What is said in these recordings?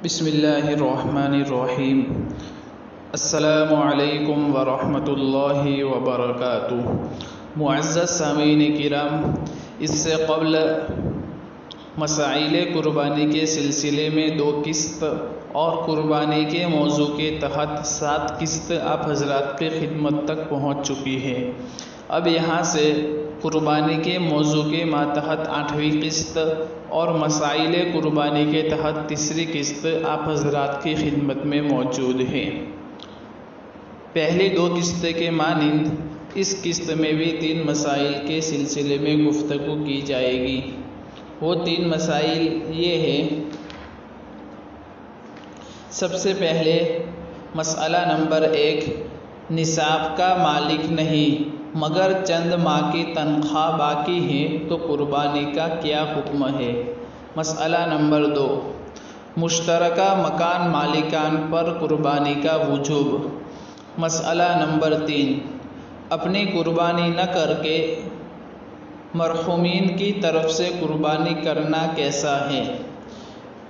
بسم اللہ الرحمن الرحیم۔ السلام علیکم ورحمۃ اللہ وبرکاتہ۔ معزز سامعین کرام، اس سے قبل مسائل قربانی کے سلسلے میں 2 قسط اور قربانی کے موضوع کے تحت 7 قسط آپ حضرات کی خدمت تک پہنچ چکی ہے۔ اب یہاں سے قربانی کے موضوع کے ماتحت 8ویں قسط اور مسائل قربانی کے تحت 3ری قسط آپ حضرات کی خدمت میں موجود ہے۔ پہلی 2 قسط کے مانند اس قسط میں بھی 3 مسائل کے سلسلے میں گفتگو کی جائے گی۔ وہ 3 مسائل یہ ہے۔ سب سے پہلے مسئلہ نمبر 1، نصاب کا مالک نہیں مگر چند ماہ کی تنخواہ باقی ہے تو قربانی کا کیا حکم ہے؟ مسئلہ نمبر 2، مشترکہ مکان مالکان پر قربانی کا وجوب۔ مسئلہ نمبر 3، اپنی قربانی نہ کر کے مرحومین کی طرف سے قربانی کرنا کیسا ہے؟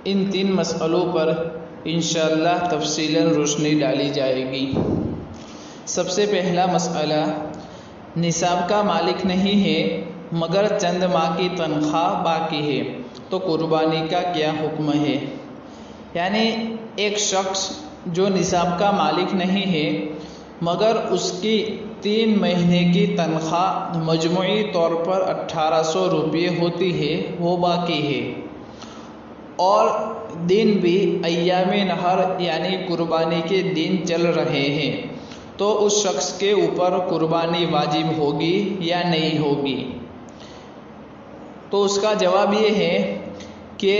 ان 3 مسئلوں پر انشاءاللہ تفصیلاً روشنی ڈالی جائے گی۔ سب سے پہلا مسئلہ، نصاب کا مالک نہیں ہے مگر چند ماہ کی تنخواہ باقی ہے تو قربانی کا کیا حکم ہے؟ یعنی ایک شخص جو نصاب کا مالک نہیں ہے مگر اس کی 3 مہینے کی تنخواہ مجموعی طور پر 1800 روپے ہوتی ہے، وہ باقی ہے، اور دن بھی ایام نحر یعنی قربانی کے دن چل رہے ہیں، تو اس شخص کے اوپر قربانی واجب ہوگی یا نہیں ہوگی؟ تو اس کا جواب یہ ہے کہ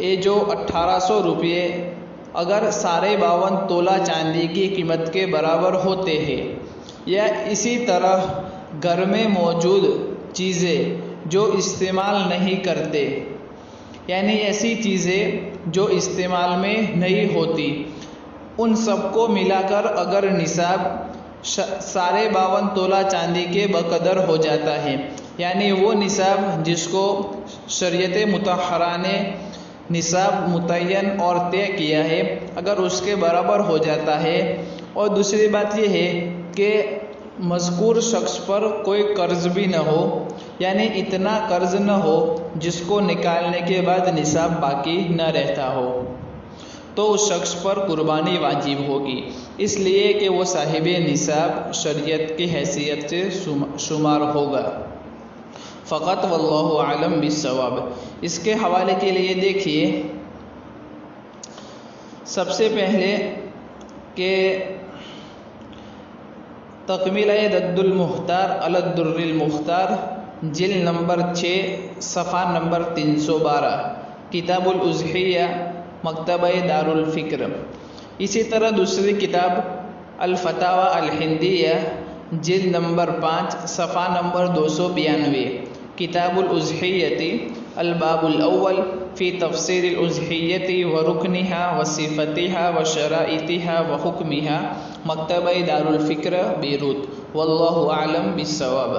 یہ جو 1800 روپے اگر 52.5 تولہ چاندی کی قیمت کے برابر ہوتے ہیں، یا اسی طرح گھر میں موجود چیزیں جو استعمال نہیں کرتے، یعنی ایسی چیزیں جو استعمال میں نہیں ہوتی، ان سب کو ملا کر اگر نصاب 52.5 تولہ چاندی کے بقدر ہو جاتا ہے، یعنی وہ نصاب جس کو شریعت مطہرہ نے نصاب متعین اور طے کیا ہے، اگر اس کے برابر ہو جاتا ہے، اور دوسری بات یہ ہے کہ مذکور شخص پر کوئی قرض بھی نہ ہو، یعنی اتنا قرض نہ ہو جس کو نکالنے کے بعد نصاب باقی نہ رہتا ہو، تو اس شخص پر قربانی واجب ہوگی، اس لیے کہ وہ صاحب نصاب شریعت کی حیثیت سے شمار ہوگا۔ فقط واللہ اعلم بالصواب۔ اس کے حوالے کے لیے دیکھیے، سب سے پہلے کہ تکملہ دد المختار علی الدر المختار، جلد نمبر 6، صفحہ نمبر 312، کتاب الاضحیہ، مکتبہ دار الفکر۔ اسی طرح دوسری کتاب الفتاوی الہندیہ، جلد نمبر 5، صفحہ نمبر 292، کتاب الاضحیہ، الباب الاول فی تفسیر الاضحیہ ورکنها وصفتها وشرائطها وحکمها، مکتبہ دار الفکر، بیروت۔ واللہ اعلم بالصواب۔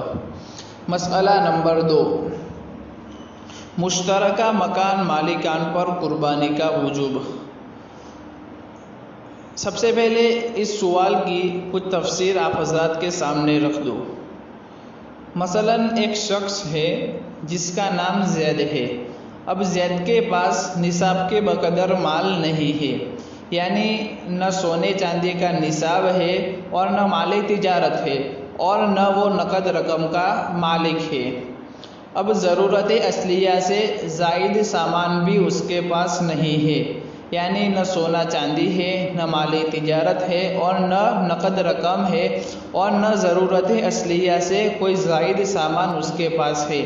مسئلہ نمبر 2، مشترکہ مکان مالکان پر قربانی کا وجوب۔ سب سے پہلے اس سوال کی کچھ تفسیر آپ حضرات کے سامنے رکھ دو۔ مثلاً ایک شخص ہے جس کا نام زید ہے، اب زید کے پاس نصاب کے بقدر مال نہیں ہے، یعنی نہ سونے چاندی کا نصاب ہے اور نہ مال تجارت ہے اور نہ وہ نقد رقم کا مالک ہے۔ اب ضرورت اصلیہ سے زائد سامان بھی اس کے پاس نہیں ہے، یعنی نہ سونا چاندی ہے، نہ مال تجارت ہے اور نہ نقد رقم ہے، اور نہ ضرورت اصلیہ سے کوئی زائد سامان اس کے پاس ہے۔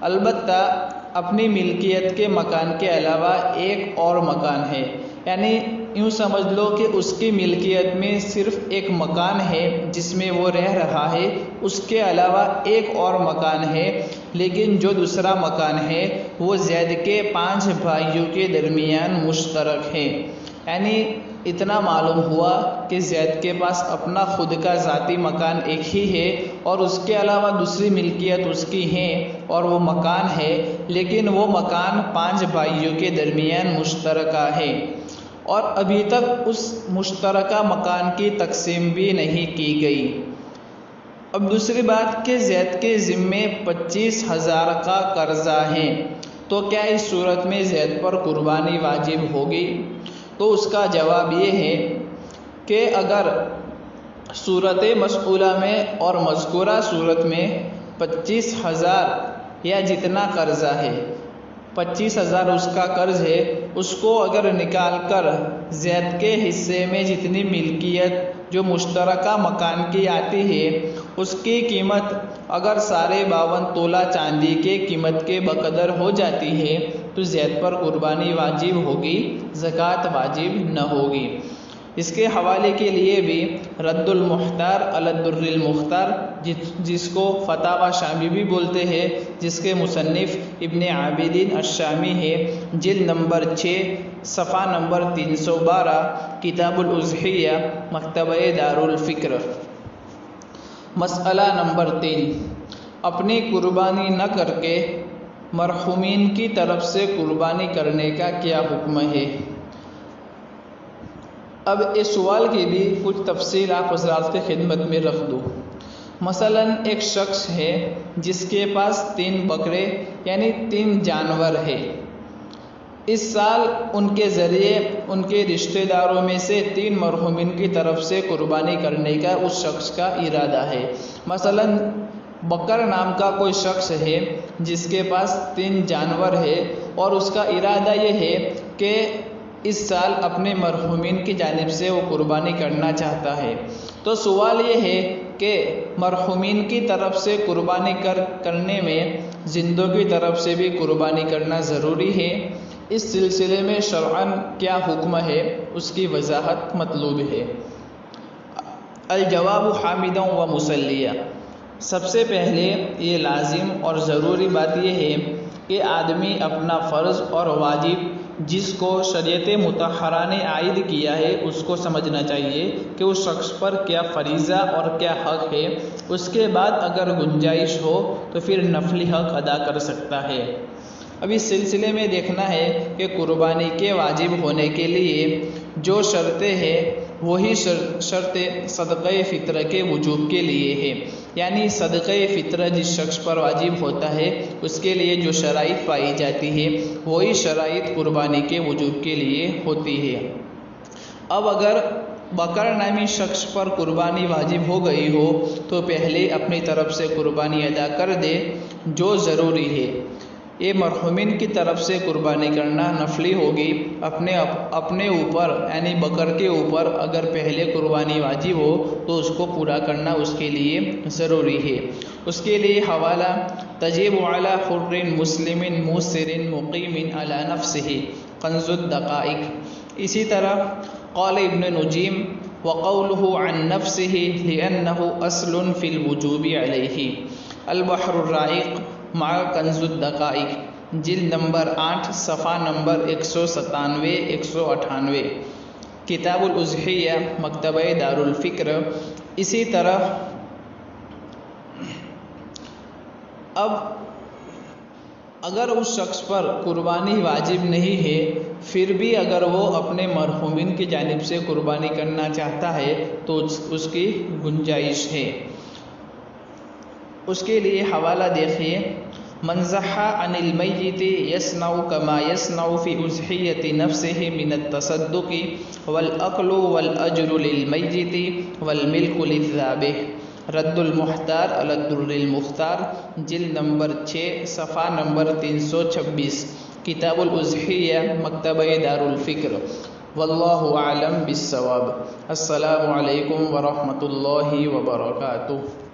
البتہ اپنی ملکیت کے مکان کے علاوہ ایک اور مکان ہے، یعنی یوں سمجھ لو کہ اس کی ملکیت میں صرف ایک مکان ہے جس میں وہ رہ رہا ہے، اس کے علاوہ ایک اور مکان ہے، لیکن جو دوسرا مکان ہے وہ زید کے 5 بھائیوں کے درمیان مشترک ہے۔ یعنی اتنا معلوم ہوا کہ زید کے پاس اپنا خود کا ذاتی مکان ایک ہی ہے اور اس کے علاوہ دوسری ملکیت اس کی ہے اور وہ مکان ہے، لیکن وہ مکان 5 بھائیوں کے درمیان مشترکہ ہے۔ اور ابھی تک اس مشترکہ مکان کی تقسیم بھی نہیں کی گئی۔ اب دوسری بات کہ زید کے ذمے 25,000 کا قرضہ ہے، تو کیا اس صورت میں زید پر قربانی واجب ہوگی؟ تو اس کا جواب یہ ہے کہ اگر صورت مسئولہ میں اور مذکورہ صورت میں 25,000 یا جتنا قرضہ ہے، 25,000 اس کا قرض ہے، اس کو اگر نکال کر زید کے حصے میں جتنی ملکیت جو مشترکہ مکان کی آتی ہے اس کی قیمت اگر 52.5 تولہ چاندی کے قیمت کے بقدر ہو جاتی ہے تو زید پر قربانی واجب ہوگی، زکوٰۃ واجب نہ ہوگی۔ اس کے حوالے کے لیے بھی رد المحتار علی الدر المختار، جس کو فتاوی شامی بھی بولتے ہیں، جس کے مصنف ابن عابدین الشامی ہے، جلد نمبر 6 صفحہ نمبر 312، کتاب الاضحیہ، مکتبہ دارالفکر۔ مسئلہ نمبر 3، اپنی قربانی نہ کر کے مرحومین کی طرف سے قربانی کرنے کا کیا حکم ہے؟ اب اس سوال کی بھی کچھ تفصیل آپ حضرات کی خدمت میں رکھ دوں۔ مثلا ایک شخص ہے جس کے پاس 3 بکرے یعنی 3 جانور ہے۔ اس سال ان کے ذریعے ان کے رشتہ داروں میں سے 3 مرحومین کی طرف سے قربانی کرنے کا اس شخص کا ارادہ ہے۔ مثلا بکر نام کا کوئی شخص ہے جس کے پاس 3 جانور ہے اور اس کا ارادہ یہ ہے کہ اس سال اپنے مرحومین کی جانب سے وہ قربانی کرنا چاہتا ہے۔ تو سوال یہ ہے کہ مرحومین کی طرف سے قربانی کرنے میں زندوں کی طرف سے بھی قربانی کرنا ضروری ہے؟ اس سلسلے میں شرعاً کیا حکم ہے، اس کی وضاحت مطلوب ہے۔ الجواب حامداً و مسلیہ، سب سے پہلے یہ لازم اور ضروری بات یہ ہے کہ آدمی اپنا فرض اور واجب جس کو شریعت مطہرہ نے عائد کیا ہے اس کو سمجھنا چاہیے کہ اس شخص پر کیا فریضہ اور کیا حق ہے۔ اس کے بعد اگر گنجائش ہو تو پھر نفلی حق ادا کر سکتا ہے۔ اب اس سلسلے میں دیکھنا ہے کہ قربانی کے واجب ہونے کے لیے جو شرطیں ہیں وہی شرط صدقہ فطرہ کے وجوب کے لیے ہے، یعنی صدقہ فطرہ جس شخص پر واجب ہوتا ہے اس کے لیے جو شرائط پائی جاتی ہے وہی شرائط قربانی کے وجوب کے لیے ہوتی ہے۔ اب اگر بکر نامی شخص پر قربانی واجب ہو گئی ہو تو پہلے اپنی طرف سے قربانی ادا کر دے جو ضروری ہے۔ یہ مرحومین کی طرف سے قربانی کرنا نفلی ہوگی، اپنے اوپر یعنی بکر کے اوپر اگر پہلے قربانی واجب ہو تو اس کو پورا کرنا اس کے لیے ضروری ہے۔ اس کے لیے حوالہ تجب علی حر مسلم موسر مقیم علی نفسہ کنز الدقائق۔ اسی طرح قال ابن نجیم وقولہ عن نفسہ لأنہ اصل فی الوجوب علیہ، البحر الرائق مع کنز الدقائق، جلد نمبر 8 صفحہ نمبر 197-198، کتاب الاضحیہ، مکتبہ دارالفکر۔ اسی طرح اب اگر اس شخص پر قربانی واجب نہیں ہے پھر بھی اگر وہ اپنے مرحومین کی جانب سے قربانی کرنا چاہتا ہے تو اس کی گنجائش ہے۔ اس کے لیے حوالہ دیکھیے، من ضحى عن المیت یصنع کما یصنع فی اضحیۃ نفسہ من التصدق والاکل والاجر للمیت والملک للذابح، رد المحتار علی الدر المختار، جلد نمبر 6 صفحہ نمبر 326، کتاب الاضحیہ، مکتبہ دارالفکر۔ واللہ اعلم بالصواب۔ السلام علیکم ورحمۃ اللہ وبرکاتہ۔